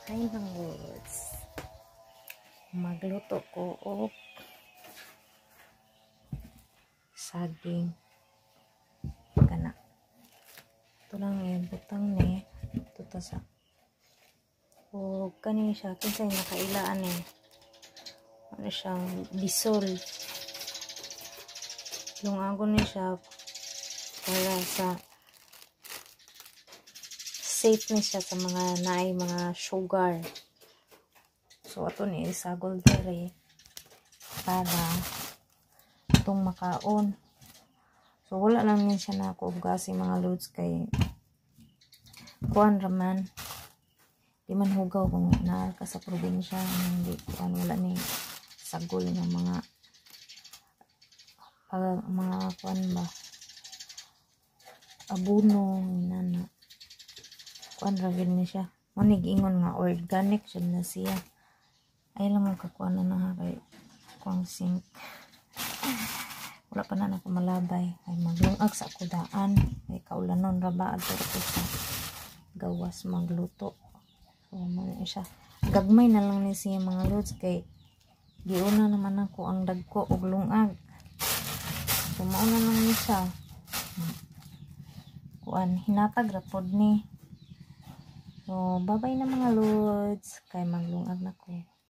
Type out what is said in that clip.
Hi mga woods. Magluto ko og saging kana. Ito lang yung butang ni ito ta sa o kani siya kinsay nakailaan ano siyang bisol yung agon ni siya para sa safe ni siya sa mga naay mga sugar. So ato ni isagol dere para itong makaon. So wala lang ni siya na ako ugasi mga loads kay kuan raman di man hugaw kung naa ka sa probinsya hindi kuan wala ni sagol ng mga kuan ba abuno nana kuan ra gid ni siya manig ingon nga organic siya na siya ay lang magkakuan na kay kuang sink wala pa na ako malabay ay maglungag sa kudaan ay kaulanon ra ba adto ko sa gawas magluto. So mo siya gagmay na lang ni siya mga loads kay giuna naman ako ang dagko og lungag. So mauna lang ni siya kuan hinatag ra pod ni. So bye-bye na mga loads kay maglungag na ko.